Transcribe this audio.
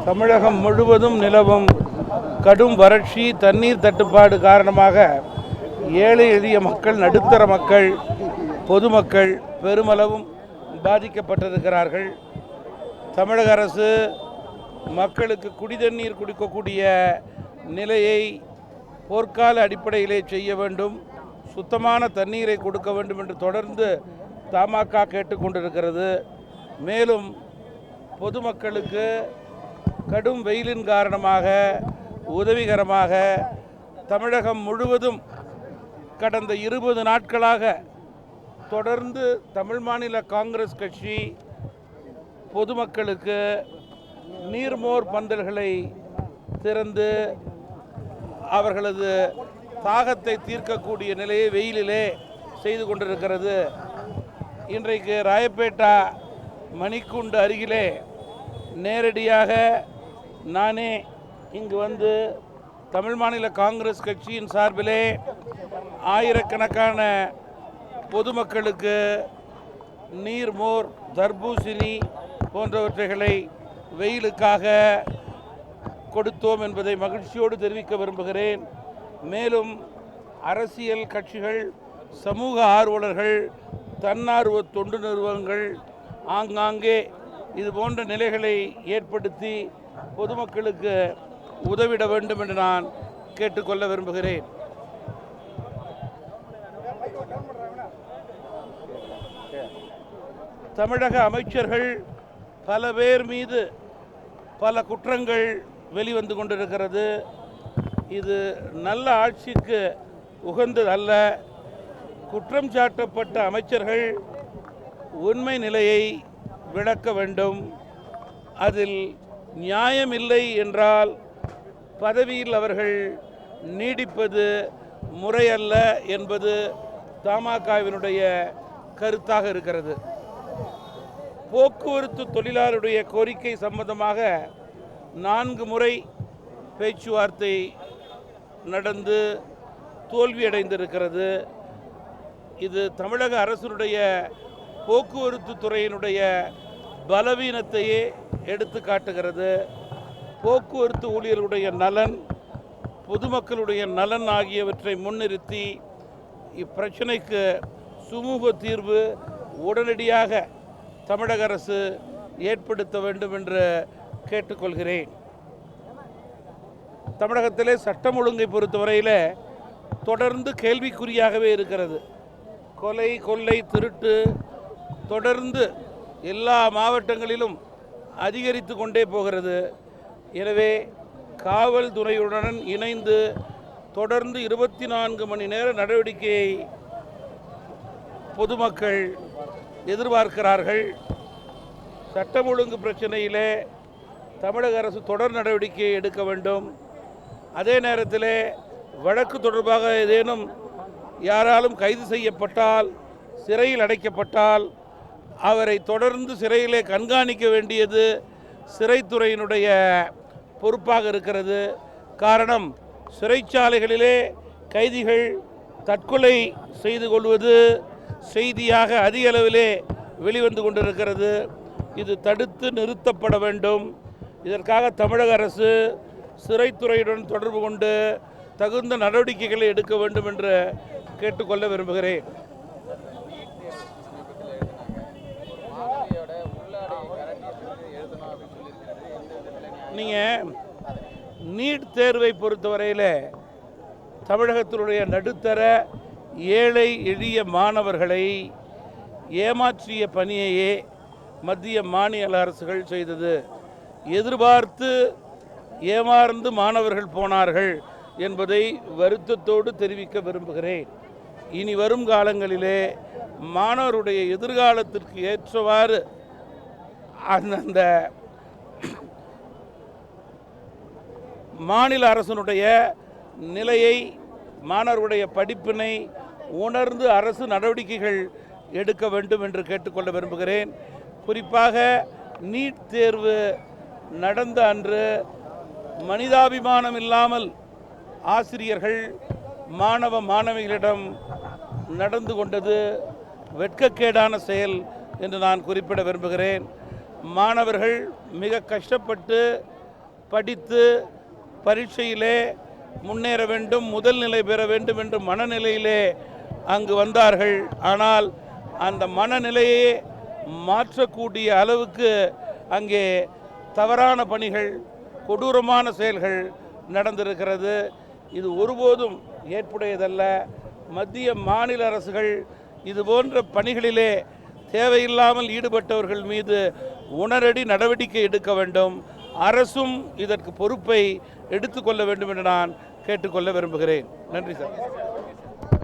தமிழகம் முழுவதும் நிலவும் கடும் வறட்சி, தண்ணீர் தட்டுப்பாடு காரணமாக ஏழை எளிய மக்கள், நடுத்தர மக்கள், பொதுமக்கள் பெருமளவும் பாதிக்கப்பட்டிருக்கிறார்கள். தமிழக அரசு மக்களுக்கு குடிதண்ணீர் கொடுக்கக்கூடிய நிலையை போர்க்கால அடிப்படையிலே செய்ய வேண்டும், சுத்தமான தண்ணீரை கொடுக்க வேண்டும் என்று தொடர்ந்து தமாக கேட்டுக்கொண்டிருக்கிறது. மேலும் பொதுமக்களுக்கு கடும் வெயிலின் காரணமாக உதவிகரமாக தமிழகம் முழுவதும் கடந்த 20 நாட்களாக தொடர்ந்து தமிழ் மாநில காங்கிரஸ் கட்சி பொதுமக்களுக்கு நீர்மோர் பந்தல்களை திறந்து அவர்களது தாகத்தை தீர்க்கக்கூடிய நிலையை வெயிலிலே செய்து கொண்டிருக்கிறது. இன்றைக்கு ராயப்பேட்டா மணிக்கூண்டு அருகிலே நேரடியாக நானே இங்கு வந்து தமிழ் மாநில காங்கிரஸ் கட்சியின் சார்பிலே ஆயிரக்கணக்கான பொதுமக்களுக்கு நீர்மோர், தர்பூசணி போன்றவற்றைகளை வெயிலுக்காக கொடுத்தோம் என்பதை மகிழ்ச்சியோடு தெரிவிக்க விரும்புகிறேன். மேலும் அரசியல் கட்சிகள், சமூக ஆர்வலர்கள், தன்னார்வ தொண்டு நிறுவனங்கள் ஆங்காங்கே இது போன்ற நிலைகளை ஏற்படுத்தி பொதுமக்களுக்கு உதவிட வேண்டும் என்று நான் கேட்டுக்கொள்ள விரும்புகிறேன். தமிழக அமைச்சர்கள் பல பேர் மீது பல குற்றங்கள் வெளிவந்து கொண்டிருக்கிறது. இது நல்ல ஆட்சிக்கு உகந்ததல்ல. குற்றம் சாட்டப்பட்ட அமைச்சர்கள் உண்மை நிலையை விளக்க வேண்டும். அதில் நியாயமில்லை என்றால் பதவியில் அவர்கள் நீடிப்பது முறையல்ல என்பது தமாகவினுடைய கருத்தாக இருக்கிறது. போக்குவரத்து தொழிலாளருடைய கோரிக்கை சம்பந்தமாக 4 முறை பேச்சுவார்த்தை நடந்து தோல்வியடைந்திருக்கிறது. இது தமிழக அரசினுடைய போக்குவரத்து துறையினுடைய பலவீனத்தையே எடுத்து காட்டுகிறது. போக்குவரத்து ஊழியர்களுடைய நலன், பொதுமக்களுடைய நலன் ஆகியவற்றை முன்னிறுத்தி இப்பிரச்சனைக்கு சுமூக தீர்வு உடனடியாக தமிழக அரசு ஏற்படுத்த வேண்டும் என்று கேட்டுக்கொள்கிறேன். தமிழகத்திலே சட்டம் ஒழுங்கை பொறுத்தவரையில் தொடர்ந்து கேள்விக்குறியாகவே இருக்கிறது. கொலை, கொள்ளை, திருட்டு தொடர்ந்து எல்லா மாவட்டங்களிலும் அதிகரித்து கொண்டே போகிறது. எனவே காவல்துறையுடன் இணைந்து தொடர்ந்து 24 மணி நேர நடவடிக்கையை பொதுமக்கள் எதிர்பார்க்கிறார்கள். சட்டம் ஒழுங்கு பிரச்சனையிலே தமிழக அரசு தொடர் நடவடிக்கை எடுக்க வேண்டும். அதே நேரத்தில் வழக்கு தொடர்பாக ஏதேனும் யாராலும் கைது செய்யப்பட்டால், சிறையில் அடைக்கப்பட்டால் அவரை தொடர்ந்து சிறையிலே கண்காணிக்க வேண்டியது சிறைத்துறையினுடைய பொறுப்பாக இருக்கிறது. காரணம், சிறைச்சாலைகளிலே கைதிகள் தற்கொலை செய்து கொள்வது செய்தியாக அதிக அளவிலே வெளிவந்து கொண்டிருக்கிறது. இது தடுத்து நிறுத்தப்பட வேண்டும். இதற்காக தமிழக அரசு சிறைத்துறையுடன் தொடர்பு கொண்டு தகுந்த நடவடிக்கைகளை எடுக்க வேண்டும் என்று கேட்டுக்கொள்ள விரும்புகிறேன். நீங்கள் நீட் தேர்வை பொறுத்தவரையில் தமிழகத்தினுடைய நடுத்தர ஏழை எளிய மாணவர்களை ஏமாற்றிய பணியையே மத்திய மாநில அரசுகள் செய்தது. எதிர்பார்த்து ஏமாந்து மாணவர்கள் போனார்கள் என்பதை வருத்தத்தோடு தெரிவிக்க விரும்புகிறேன். இனி வரும் காலங்களிலே மாணவருடைய எதிர்காலத்திற்கு ஏற்றவாறு அந்த மாநில அரசினுடைய நிலையை, மாணவருடைய படிப்பினை உணர்ந்து அரசு நடவடிக்கைகள் எடுக்க வேண்டும் என்று கேட்டுக்கொள்ள விரும்புகிறேன். குறிப்பாக நீட் தேர்வு நடந்த அன்று மனிதாபிமானம் இல்லாமல் ஆசிரியர்கள் மாணவ மாணவிகளிடம் நடந்து கொண்டது வெட்கக்கேடான செயல் என்று நான் குறிப்பிட விரும்புகிறேன். மாணவர்கள் மிக கஷ்டப்பட்டு படித்து பரீட்சையிலே முன்னேற வேண்டும், முதல் நிலை பெற வேண்டும் என்ற மனநிலையிலே அங்கு வந்தார்கள். ஆனால் அந்த மனநிலையை மாற்றக்கூடிய அளவுக்கு அங்கே தவறான பணிகள், கொடூரமான செயல்கள் நடந்திருக்கிறது. இது ஒருபோதும் ஏற்புடையதல்ல. மத்திய மாநில அரசுகள் இது போன்ற பணிகளிலே தேவையில்லாமல் ஈடுபட்டவர்கள் மீது உடனடி நடவடிக்கை எடுக்க வேண்டும். அரசும் இதற்கு பொறுப்பை எடுத்துக்கொள்ள வேண்டும் என்று நான் கேட்டுக்கொள்ள விரும்புகிறேன். நன்றி சார்.